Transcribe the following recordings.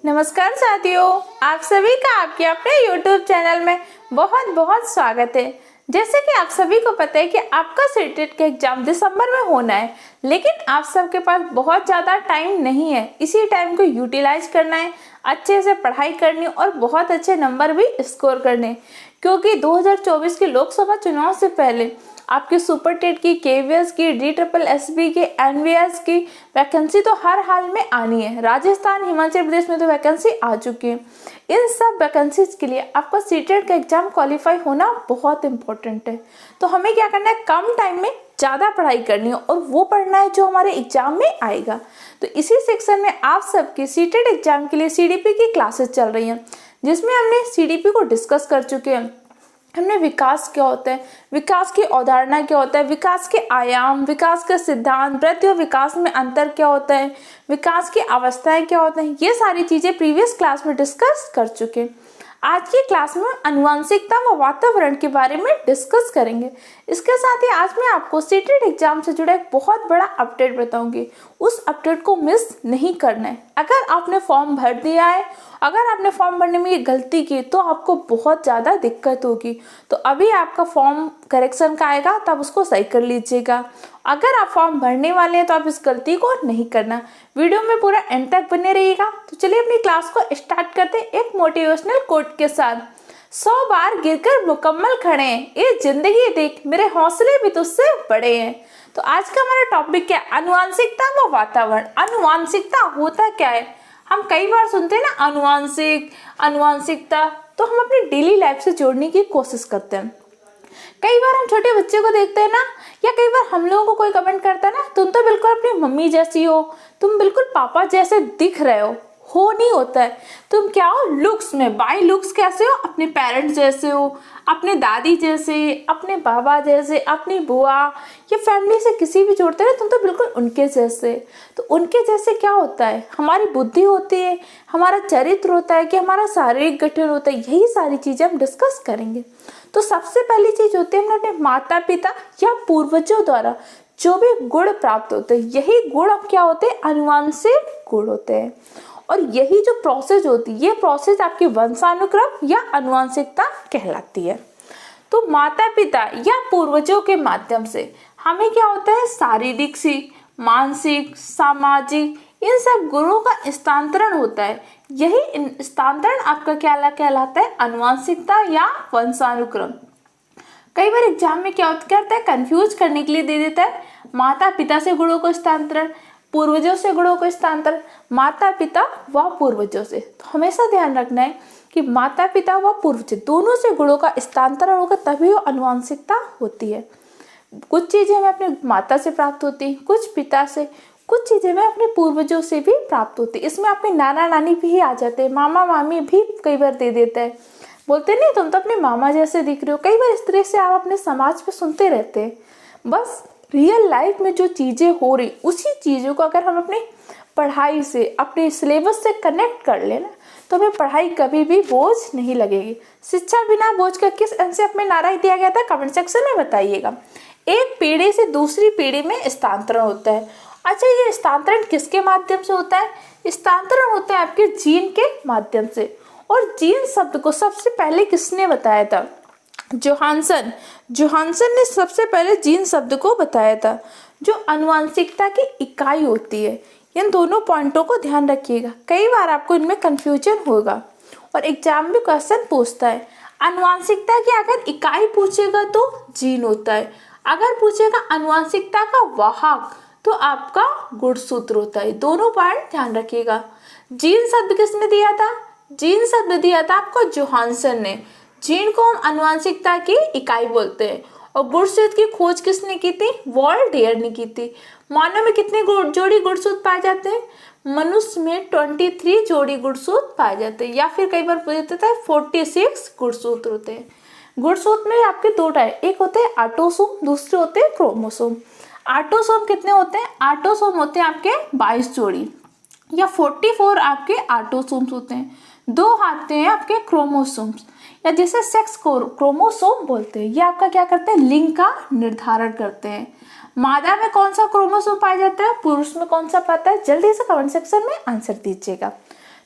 नमस्कार साथियों, आप सभी का आपके अपने YouTube चैनल में बहुत बहुत स्वागत है। जैसे कि आप सभी को पता है कि आपका सीटेट का एग्जाम दिसंबर में होना है, लेकिन आप सबके पास बहुत ज़्यादा टाइम नहीं है। इसी टाइम को यूटिलाइज करना है, अच्छे से पढ़ाई करनी और बहुत अच्छे नंबर भी स्कोर करने, क्योंकि 2024 के लोकसभा चुनाव से पहले आपके सुपर टेट की, केवीएस की, DSSB की, एनवीएस की वैकेंसी तो हर हाल में आनी है। राजस्थान, हिमाचल प्रदेश में तो वैकेंसी आ चुकी है। इन सब वैकेंसीज के लिए आपका सीटेट का एग्जाम क्वालिफाई होना बहुत इंपॉर्टेंट है। तो हमें क्या करना है, कम टाइम में ज़्यादा पढ़ाई करनी है और वो पढ़ना है जो हमारे एग्जाम में आएगा। तो इसी सेक्शन में आप सबकी सीटेट एग्जाम के लिए CDP की क्लासेस चल रही हैं, जिसमें हमने CDP को डिस्कस कर चुके हैं। हमने विकास क्या होता है, विकास की अवधारणा क्या होता है, विकास के आयाम, विकास के सिद्धांत, वृद्धि और विकास में अंतर क्या होता है, विकास की अवस्थाएं क्या होते हैं, ये सारी चीजें प्रीवियस क्लास में डिस्कस कर चुके हैं। आज की क्लास में आनुवंशिकता व वातावरण के बारे में डिस्कस करेंगे। इसके साथ ही आज मैं आपको सीटेट एग्जाम से जुड़ा एक बहुत बड़ा अपडेट बताऊंगी। उस अपडेट को मिस नहीं करना है। अगर आपने फॉर्म भर दिया है, अगर आपने फॉर्म भरने में ये गलती की तो आपको बहुत ज़्यादा दिक्कत होगी। तो अभी आपका फॉर्म करेक्शन का आएगा, तब उसको सही कर लीजिएगा। अगर आप फॉर्म भरने वाले हैं तो आप इस गलती को नहीं करना। वीडियो में पूरा एंड तक बने रहिएगा। तो चलिए अपनी क्लास को स्टार्ट करते हैं एक मोटिवेशनल कोट के साथ। 100 बार गिरकर मुकम्मल खड़े हैं, ये जिंदगी देख मेरे हौसले भी तुझसे बड़े हैं। तो आज का हमारा टॉपिक क्या है, आनुवंशिकता व वातावरण। आनुवंशिकता होता क्या है, हम कई बार सुनते हैं ना आनुवंशिकता, तो हम अपनी डेली लाइफ से जोड़ने की कोशिश करते हैं। कई बार हम छोटे बच्चे को देखते हैं ना, या कई बार हम लोगों को कोई कमेंट करता है ना, तुम तो बिल्कुल अपनी मम्मी जैसी हो, तुम बिल्कुल पापा जैसे दिख रहे हो नहीं होता है। तुम क्या हो लुक्स में, बाय लुक्स कैसे हो, अपने पेरेंट्स जैसे हो, अपने दादी जैसे, अपने बाबा जैसे, अपनी बुआ या फैमिली से किसी भी जोड़ते हैं, तुम तो बिल्कुल उनके जैसे। तो उनके जैसे क्या होता है, हमारी बुद्धि होती है, हमारा चरित्र होता है, कि हमारा शारीरिक गठन होता है। यही सारी चीजें हम डिस्कस करेंगे। तो सबसे पहली चीज होती है, हमने अपने माता पिता या पूर्वजों द्वारा जो भी गुण प्राप्त होते हैं, यही गुण क्या होते हैं, आनुवंशिक गुण होते हैं। और यही जो प्रोसेस होती है, ये प्रोसेस आपकी वंशानुक्रम या आनुवंशिकता कहलाती है। तो माता पिता या पूर्वजों के माध्यम से हमें क्या होता है, शारीरिक से मानसिक, सामाजिक, इन सब गुणों का स्थानांतरण होता है। यही स्थानांतरण आपका क्या कहलाता है, आनुवंशिकता या वंशानुक्रम। कई बार एग्जाम में क्या करता है, कंफ्यूज करने के लिए दे देता है माता पिता से गुणों को स्थानांतरण, पूर्वजों से गुणों को स्थानांतरण, माता पिता व पूर्वजों से। तो हमेशा ध्यान रखना है कि माता पिता व पूर्वज दोनों से गुणों का स्थानांतरण होगा, तभी वो आनुवंशिकता होती है। कुछ चीजें हमें अपने माता से प्राप्त होती है, कुछ पिता से, कुछ चीजें हमें अपने पूर्वजों से भी प्राप्त होती है। इसमें अपने नाना नानी भी आ जाते हैं, मामा मामी भी कई बार दे देता है, बोलते नहीं तुम तो अपने मामा जैसे दिख रहे हो। कई बार इस तरह से आप अपने समाज में सुनते रहते हैं। बस रियल लाइफ में जो चीजें हो रही, उसी चीजों को अगर हम अपने पढ़ाई से, अपने सिलेबस से कनेक्ट कर लेना, तो हमें पढ़ाई कभी भी बोझ नहीं लगेगी। शिक्षा बिना बोझ का किस एनसीईआरटी में नारा दिया गया था, कमेंट सेक्शन में बताइएगा। एक पीढ़ी से दूसरी पीढ़ी में स्थानांतरण होता है। अच्छा, ये स्थानांतरण किसके माध्यम से होता है, स्थानांतरण होता है आपके जीन के माध्यम से। और जीन शब्द को सबसे पहले किसने बताया था, जोहानसन ने सबसे पहले जीन शब्द को बताया था, जो आनुवंशिकता की इकाई होती है। इन दोनों पॉइंटों को ध्यान रखिएगा, कई बार आपको इनमें कंफ्यूजन होगा और एग्जाम में क्वेश्चन पूछता है। आनुवंशिकता की अगर इकाई पूछेगा तो जीन होता है, अगर पूछेगा आनुवंशिकता का वाहक तो आपका गुणसूत्र होता है। दोनों पॉइंट ध्यान रखिएगा। जीन शब्द किसने दिया था, जीन शब्द दिया था आपको जोहानसन ने। जीन को हम आनुवंशिकता की इकाई बोलते हैं। और गुणसूत्र की खोज किसने की थी, वॉल्डेयर ने की थी। मानव में कितने जोड़ी गुणसूत्र पाए जाते हैं, मनुष्य में 23 जोड़ी गुणसूत्र पाए जाते हैं, या फिर कई बार पूछता है 46 गुणसूत्र होते हैं। गुणसूत्र में आपके दो टाइप, एक होते हैं ऑटोसोम, दूसरे होते हैं क्रोमोसोम। ऑटोसोम कितने होते हैं, ऑटोसोम होते हैं आपके 22 जोड़ी, या 44 आपके ऑटोसोम्स होते हैं। दो आते हैं आपके क्रोमोसोम्स, या जिसे सेक्स क्रोमोसोम बोलते हैं। ये आपका क्या करते हैं, लिंग का निर्धारण करते हैं। मादा में कौन सा क्रोमोसोम पाया जाता है, पुरुष में कौन सा पाता है, जल्दी से कमेंट सेक्शन में आंसर दीजिएगा।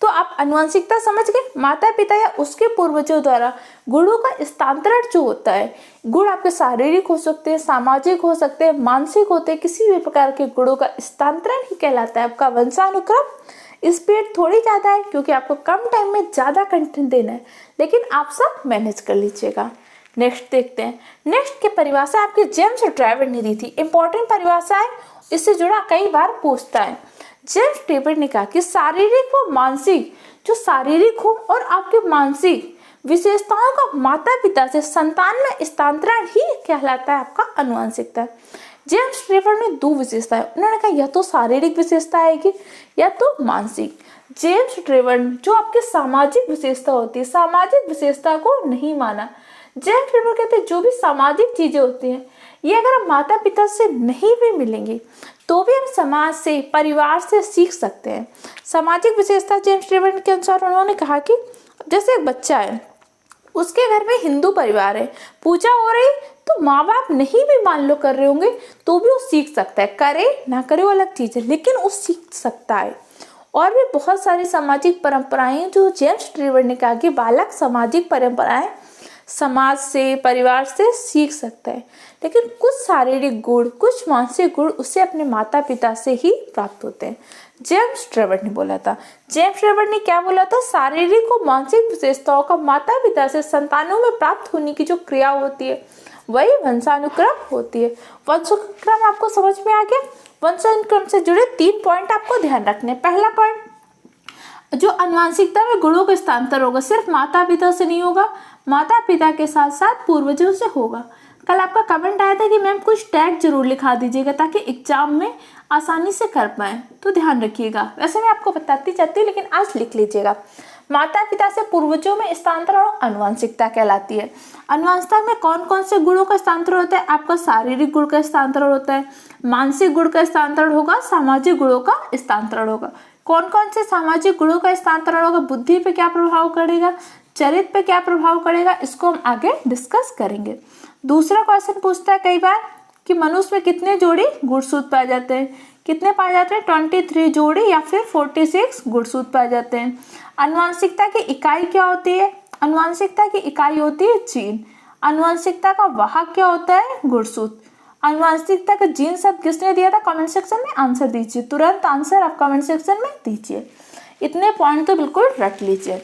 तो आप आनुवंशिकता समझ गए। माता पिता या उसके पूर्वजों द्वारा गुणों का स्थानांतरण जो होता है, गुण आपके शारीरिक हो सकते हैं, सामाजिक हो सकते हैं, मानसिक होते हैं, किसी भी प्रकार के गुणों का स्थानांतरण ही कहलाता है आपका वंशानुक्रम। स्पीड थोड़ी ज्यादा है क्योंकि आपको कम टाइम में ज्यादा कंटेंट देना है, लेकिन आप सब मैनेज कर लीजिएगा। नेक्स्ट देखते हैं। नेक्स्ट की परिभाषा आपकी जेम्स ट्रेवर ने दी थी। इंपॉर्टेंट परिभाषा है, इससे जुड़ा कई बार पूछता है। जेम्स ट्रेवर ने कहा कि शारीरिक व मानसिक, जो शारीरिक हो और आपके मानसिक विशेषताओं का माता पिता से संतान में स्थानांतरण ही कहलाता है आपका आनुवंशिकता। जेम्स ट्रेवर ने दो विशेषताएं, उन्होंने कहा या तो शारीरिक विशेषता आएगी या तो मानसिक। जेम्स ट्रेवर ने जो आपकी सामाजिक विशेषता होती है, सामाजिक विशेषता को नहीं माना। जेम्स ट्रेवर कहते हैं जो भी सामाजिक चीजें होती हैं ये अगर हम माता पिता से नहीं भी मिलेंगी तो भी हम समाज से, परिवार से सीख सकते हैं। सामाजिक विशेषता जेम्स ट्रेवर के अनुसार उन्होंने कहा कि जैसे एक बच्चा है, उसके घर में हिंदू परिवार है, पूजा हो रही तो माँ बाप नहीं भी मान लो कर रहे होंगे तो भी वो सीख सकता है। करे ना करे वो अलग चीज है, लेकिन वो सीख सकता है। और भी बहुत सारी सामाजिक परंपराएं जो जेम्स ट्रेवर ने कहा कि बालक सामाजिक परंपराएं समाज से, परिवार से सीख सकता है, लेकिन कुछ शारीरिक गुण, कुछ मानसिक गुण उसे अपने माता पिता से ही प्राप्त होते हैं। जेम्स ट्रेवर ने बोला था। जेम्स ट्रेवर ने क्या बोला था? शारीरिक और मानसिक विशेषताओं का माता पिता से संतानों में प्राप्त होने की जो क्रिया होती है वही वंशानुक्रम होती है। वंशानुक्रम आपको समझ में आ गया? वंशानुक्रम से जुड़े 3 पॉइंट आपको ध्यान रखने। पहला पॉइंट, जो आनुवंशिकता में गुणों का स्थानांतर होगा सिर्फ माता पिता से नहीं होगा, माता पिता के साथ साथ पूर्वजों से होगा। कल आपका कमेंट आया था कि मैम कुछ टैग जरूर लिखा दीजिएगा ताकि एग्जाम में आसानी से कर पाए, तो ध्यान रखिएगा। वैसे मैं आपको बताती जाती हूँ लेकिन आज लिख लीजिएगा। माता पिता से पूर्वजों में स्थानांतरण आनुवंशिकता कहलाती है। आनुवंशिकता में कौन कौन से गुणों का स्थानांतरण होता है? आपका शारीरिक गुण का स्थानांतरण होता है, मानसिक गुण का स्थानांतरण होगा, सामाजिक गुणों का स्थानांतरण होगा। कौन कौन से सामाजिक गुणों का स्थानांतरण होगा? बुद्धि पे क्या प्रभाव पड़ेगा, चरित्र पे क्या प्रभाव पड़ेगा, इसको हम आगे डिस्कस करेंगे। दूसरा क्वेश्चन पूछता है कई बार कि मनुष्य में कितने जोड़ी गुणसूत्र पाए जाते हैं? कितने पाए जाते हैं? 23 जोड़ी या फिर 46 गुणसूत्र पाए जाते हैं। आनुवंशिकता की इकाई क्या होती है? आनुवंशिकता की इकाई होती है जीन। आनुवंशिकता का वाहक क्या होता है? गुणसूत्र। आनुवंशिकता का जीन शब्द किसने दिया था? कमेंट सेक्शन में आंसर दीजिए, तुरंत आंसर आप कमेंट सेक्शन में दीजिए। इतने पॉइंट तो बिल्कुल रख लीजिए।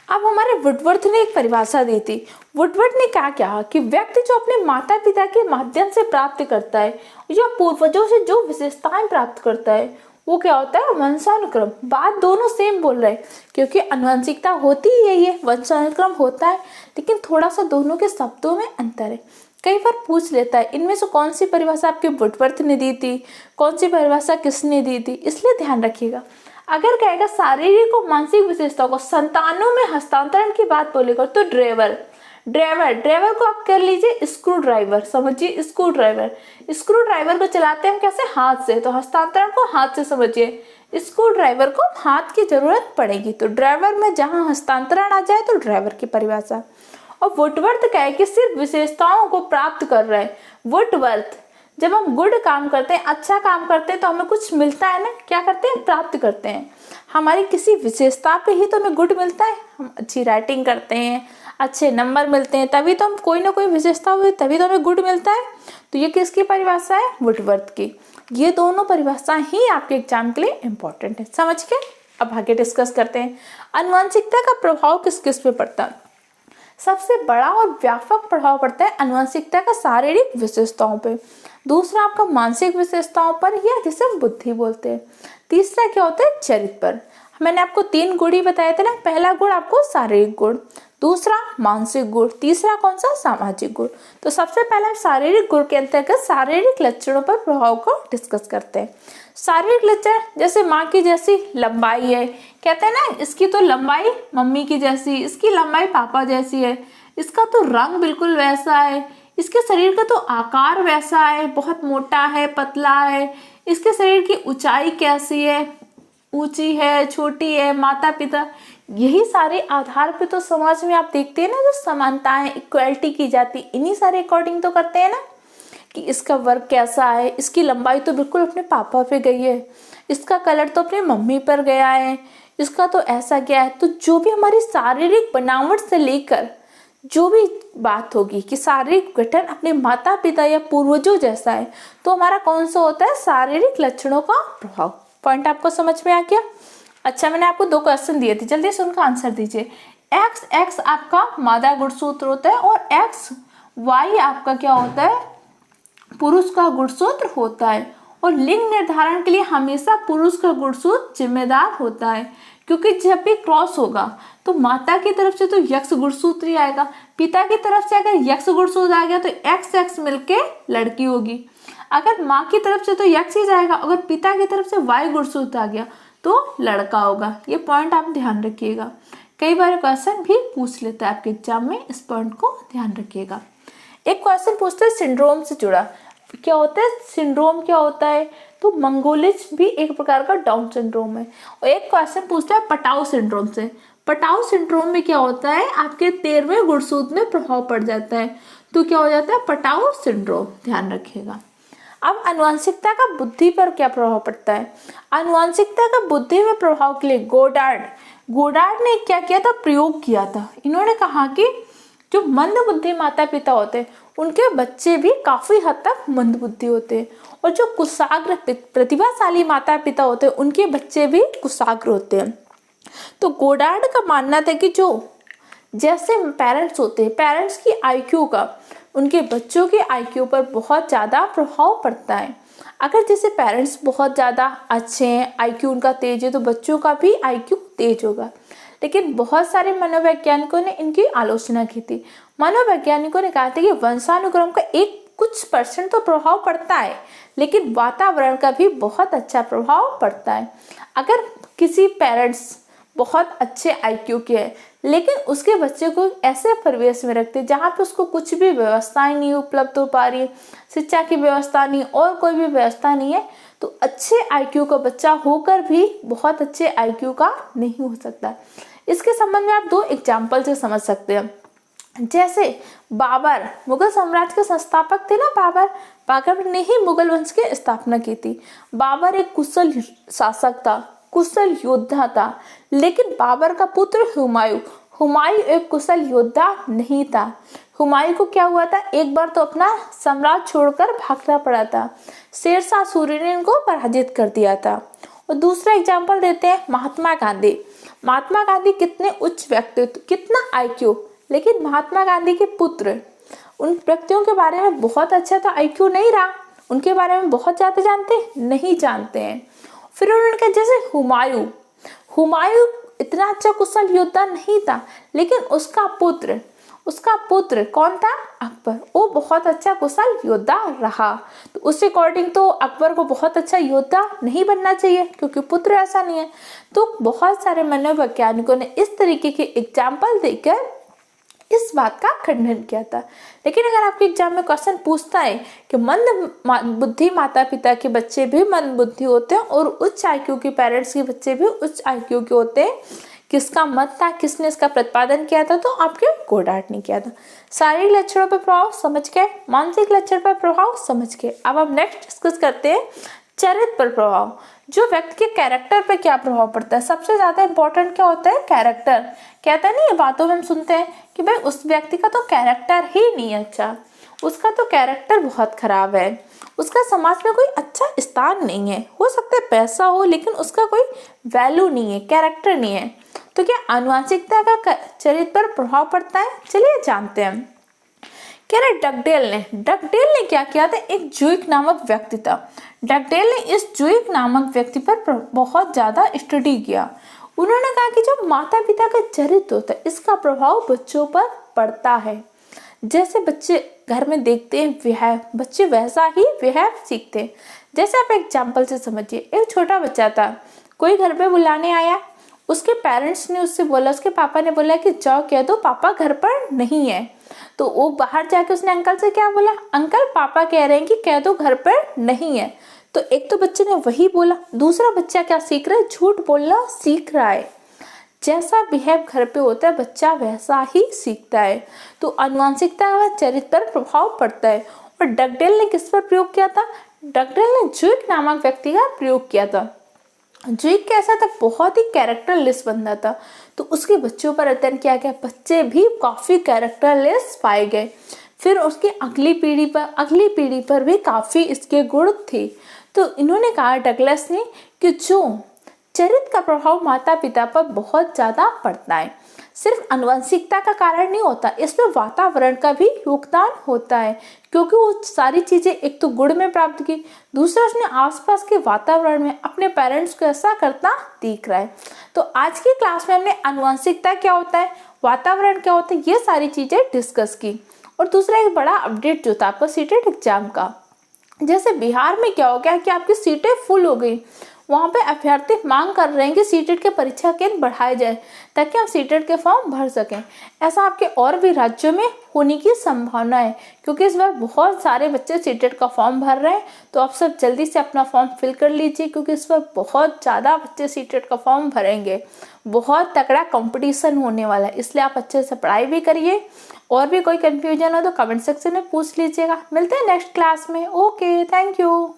अब हमारे वुडवर्थ ने एक परिभाषा दी थी। वुडवर्थ ने क्या कहा कि व्यक्ति जो अपने माता पिता के माध्यम से प्राप्त करता है या पूर्वजों से जो विशेषताएं प्राप्त करता है वो क्या होता है? वंशानुक्रम। बात दोनों सेम बोल रहे हैं क्योंकि आनुवंशिकता होती ही यही है, वंशानुक्रम होता है, लेकिन थोड़ा सा दोनों के शब्दों में अंतर है। कई बार पूछ लेता है इनमें से कौन सी परिभाषा आपके वुडवर्थ ने दी थी, कौन सी परिभाषा किसने दी थी, इसलिए ध्यान रखिएगा। अगर कहेगा शारीरिक और मानसिक विशेषताओं को संतानों में हस्तांतरण की बात बोलेगा तो ड्राइवर को आप कर लीजिए स्क्रू ड्राइवर। समझिए स्क्रू ड्राइवर को चलाते हैं कैसे? हाथ से, तो हस्तांतरण को हाथ से समझिए। स्क्रू ड्राइवर को हाथ की जरूरत पड़ेगी, तो ड्राइवर में जहां हस्तांतरण आ जाए तो ड्राइवर की परिभाषा। और वुडवर्थ कहे कि सिर्फ विशेषताओं को प्राप्त कर रहे हैं। वुडवर्थ, जब हम गुड काम करते हैं, अच्छा काम करते हैं तो हमें कुछ मिलता है ना, क्या करते हैं? प्राप्त करते हैं। हमारी किसी विशेषता पे ही तो हमें गुड मिलता है। हम अच्छी राइटिंग करते हैं, अच्छे नंबर मिलते हैं, तभी तो हम कोई ना कोई विशेषता हुई तभी तो हमें गुड मिलता है। तो ये किसकी परिभाषा है? वुडवर्थ की। ये दोनों परिभाषाएं ही आपके एग्जाम के लिए इंपॉर्टेंट है, समझ के। अब आगे डिस्कस करते हैं आनुवंशिकता का प्रभाव किस किस पे पड़ता है। सबसे बड़ा और व्यापक प्रभाव पड़ता है आनुवंशिकता का शारीरिक विशेषताओं पे, दूसरा आपका मानसिक विशेषताओं पर या जिसे हम बुद्धि बोलते हैं, तीसरा क्या होता है? चरित्र पर। मैंने आपको 3 गुण ही बताए थे ना। पहला गुण आपको शारीरिक गुण, दूसरा मानसिक गुण, तीसरा कौन सा? सामाजिक गुण। तो सबसे पहले शारीरिक गुण के अंतर्गत शारीरिक लक्षणों पर प्रभाव को डिस्कस करते हैं। शारीरिक लक्षण जैसे माँ की जैसी लंबाई है, कहते हैं ना इसकी तो लंबाई मम्मी की जैसी, इसकी लंबाई पापा जैसी है, इसका तो रंग बिल्कुल वैसा है, इसके शरीर का तो आकार वैसा है, बहुत मोटा है, पतला है, इसके शरीर की ऊंचाई कैसी है, ऊंची है, छोटी है, माता पिता, यही सारे आधार पे तो समाज में आप देखते हैं ना जो समानताएं, इक्वलिटी की जाती, इन्हीं सारे अकॉर्डिंग तो करते हैं ना कि इसका वर्ग कैसा है, इसकी लंबाई तो बिल्कुल अपने पापा पे गई है, इसका कलर तो अपनी मम्मी पर गया है, इसका तो ऐसा क्या है। तो जो भी हमारी शारीरिक बनावट से लेकर जो भी बात होगी कि शारीरिक गठन अपने माता पिता या पूर्वजों जैसा है, तो हमारा कौन सा होता है, शारीरिक लक्षणों का प्रभाव। पॉइंट आपको समझ में आ गया। अच्छा, मैंने आपको 2 क्वेश्चन दिए थे, जल्दी से उनका आंसर दीजिए। XX आपका मादा गुणसूत्र होता है और XY आपका क्या होता है, पुरुष का गुणसूत्र होता है। और लिंग निर्धारण के लिए हमेशा पुरुष का गुणसूत्र जिम्मेदार होता है, क्योंकि जब भी क्रॉस होगा तो माता की तरफ से तो यक्ष गुणसूत्र ही आएगा, पिता की तरफ से अगर यक्ष गुणसूत्र आ गया तो XX मिलके लड़की होगी। अगर माँ की तरफ से तो यक्ष ही जाएगा, अगर पिता की तरफ से Y गुणसूत्र आ गया तो लड़का होगा। ये पॉइंट आप ध्यान रखिएगा, कई बार क्वेश्चन भी पूछ लेता है आपके एग्जाम में, इस पॉइंट को ध्यान रखिएगा। एक क्वेश्चन पूछते हैं सिंड्रोम से जुड़ा, क्या होता है सिंड्रोम, क्या होता है, तो मंगोलिज भी एक प्रकार का डाउन सिंड्रोम है। और एक क्वेश्चन पूछता है पटाउ सिंड्रोम से, पटाउ सिंड्रोम में क्या होता है, आपके 13वें गुणसूत्र में प्रभाव पड़ जाता है, तो क्या हो जाता है, पटाउ सिंड्रोम, ध्यान रखिएगा। अब आनुवंशिकता का बुद्धि पर क्या प्रभाव पड़ता है। आनुवंशिकता का बुद्धि में प्रभाव के लिए गोडार्ड ने क्या किया था, प्रयोग किया था। इन्होंने कहा कि जो मंदबुद्धि माता पिता होते हैं उनके बच्चे भी काफी हद तक मंदबुद्धि होते हैं, और जो कुशाग्र प्रतिभाशाली माता पिता होते हैं उनके बच्चे भी कुशाग्र होते हैं। तो गोडार्ड का मानना था कि जो जैसे पेरेंट्स होते हैं, पेरेंट्स की IQ का उनके बच्चों के IQ पर बहुत ज़्यादा प्रभाव पड़ता है। अगर जैसे पेरेंट्स बहुत ज़्यादा अच्छे हैं, IQ उनका तेज है, तो बच्चों का भी IQ तेज होगा। लेकिन बहुत सारे मनोवैज्ञानिकों ने इनकी आलोचना की थी। मनोवैज्ञानिकों ने कहा था कि वंशानुक्रम का कुछ % तो प्रभाव पड़ता है, लेकिन वातावरण का भी बहुत अच्छा प्रभाव पड़ता है। अगर किसी पेरेंट्स बहुत अच्छे IQ के हैं, लेकिन उसके बच्चे को ऐसे परिवेश में रखते जहाँ पे उसको कुछ भी व्यवस्थाएं नहीं उपलब्ध हो पा रही, शिक्षा की व्यवस्था नहीं और कोई भी व्यवस्था नहीं है, तो अच्छे IQ का बच्चा होकर भी बहुत अच्छे IQ का नहीं हो सकता। इसके संबंध में आप 2 एग्जाम्पल से समझ सकते हैं। जैसे बाबर, मुगल साम्राज्य के संस्थापक थे ना बाबर ने ही मुगल वंश की स्थापना की थी। बाबर एक कुशल शासक था, कुशल योद्धा था, लेकिन बाबर का पुत्र हुमायूं एक कुशल योद्धा नहीं था। हुमायूं को क्या हुआ था, एक बार तो अपना साम्राज्य छोड़कर भागना पड़ा था, शेरशाह सूरी ने इनको पराजित कर दिया था। और दूसरा एग्जाम्पल देते हैं महात्मा गांधी कितने उच्च व्यक्तित्व, कितना IQ, लेकिन महात्मा गांधी के पुत्र उन व्यक्तियों के बारे में बहुत अच्छा तो IQ नहीं रहा, उनके बारे में बहुत ज्यादा नहीं जानते हैं। फिर उन्होंने कहा जैसे हुमायूं इतना अच्छा कुशल योद्धा नहीं था, लेकिन उसका पुत्र कौन था, अकबर, वो बहुत अच्छा कुशल योद्धा रहा। तो उस अकॉर्डिंग तो अकबर को बहुत अच्छा योद्धा नहीं बनना चाहिए, क्योंकि पुत्र ऐसा नहीं है। तो बहुत सारे मनोवैज्ञानिकों ने इस तरीके के एग्जाम्पल देकर इस बात का खंडन किया था। लेकिन अगर आपके एग्जाम में क्वेश्चन पूछता है कि मंद बुद्धि माता पिता के बच्चे भी मंद बुद्धि होते हैं और उच्च IQ के पेरेंट्स के बच्चे भी उच्च IQ के होते हैं, किसका मत था, किसने इसका प्रतिपादन किया था, तो आपके गोडार्ड ने किया था। शारीरिक लक्षणों पर प्रभाव समझ गए, मानसिक लक्षण पर प्रभाव समझ गए। अब हम नेक्स्ट डिस्कस करते हैं चरित्र पर प्रभाव। जो व्यक्ति के कैरेक्टर पे क्या प्रभाव पड़ता है, सबसे ज्यादा इंपॉर्टेंट क्या होता है, कैरेक्टर। कहता नहीं है बातों में हम सुनते हैं कि भाई उस व्यक्ति का तो कैरेक्टर ही नहीं अच्छा, उसका तो कैरेक्टर बहुत खराब है, उसका समाज में कोई अच्छा स्थान नहीं है, हो सकता है पैसा हो लेकिन उसका कोई वैल्यू नहीं है, कैरेक्टर नहीं है। तो क्या आनुवंशिकता का चरित्र पर प्रभाव पड़ता है, चलिए जानते हैं। कह रहे डगडेल ने क्या किया था, एक ज्यूइक नामक व्यक्ति था। डगडेल ने इस ज्यूइक नामक व्यक्ति पर बहुत ज्यादा स्टडी किया। उन्होंने कहा कि जो माता पिता का चरित्र होता है इसका प्रभाव बच्चों पर पड़ता है। जैसे बच्चे घर में देखते हैं बच्चे वैसा ही सीखते हैं। जैसे आप एग्जाम्पल से समझिए, एक छोटा बच्चा था, कोई घर पे बुलाने आया, उसके पेरेंट्स ने उससे बोला, उसके पापा ने बोला कि जाओ कह दो पापा घर पर नहीं है। तो वो बाहर जाके उसने अंकल से क्या बोला, अंकल पापा कह रहे हैं कि कह दो घर पर नहीं है। तो एक तो बच्चे ने वही बोला, दूसरा बच्चा क्या सीख रहा है, झूठ बोलना सीख रहा है। जैसा बिहेव घर पे होता है बच्चा वैसा ही सीखता है। तो आनुवंशिकता व चरित्र पर प्रभाव पड़ता है। और डगडेल ने किस पर प्रयोग किया था, डगडेल ने ज्यूइक नामक व्यक्ति का प्रयोग किया था। जो एक कैसा था, बहुत ही कैरेक्टरलेस बंदा था, तो उसके बच्चों पर अध्ययन किया गया, बच्चे भी काफ़ी कैरेक्टरलेस पाए गए। फिर उसकी अगली पीढ़ी पर भी काफ़ी इसके गुण थे। तो इन्होंने कहा डगलस ने कि जो चरित्र का प्रभाव माता पिता पर बहुत ज़्यादा पड़ता है, सिर्फ आनुवंशिकता का कारण नहीं होता, इसमें वातावरण का भी योगदान होता है, क्योंकि वो सारी चीज़ें एक तो गुण में प्राप्त की, दूसरा उसने आसपास के वातावरण में अपने पेरेंट्स को ऐसा करता देख रहा है। तो आज की क्लास में हमने आनुवंशिकता क्या होता है, वातावरण क्या होता है, ये सारी चीज़ें डिस्कस की। और दूसरा एक बड़ा अपडेट जो था आपका सीटेट एग्जाम का, जैसे बिहार में क्या हो गया कि आपकी सीटें फुल हो गई, वहाँ पे अभ्यर्थी मांग कर रहे हैं कि सीटेट के परीक्षा केंद्र बढ़ाए जाए ताकि हम सीटेट के फॉर्म भर सकें। ऐसा आपके और भी राज्यों में होने की संभावना है, क्योंकि इस बार बहुत सारे बच्चे सीटेट का फॉर्म भर रहे हैं। तो आप सब जल्दी से अपना फॉर्म फिल कर लीजिए, क्योंकि इस बार बहुत ज़्यादा बच्चे सीटेट का फॉर्म भरेंगे, बहुत तगड़ा कंपटीशन होने वाला है, इसलिए आप अच्छे से पढ़ाई भी करिए। और भी कोई कंफ्यूजन हो तो कमेंट सेक्शन में पूछ लीजिएगा। मिलते हैं नेक्स्ट क्लास में। Okay, thank you.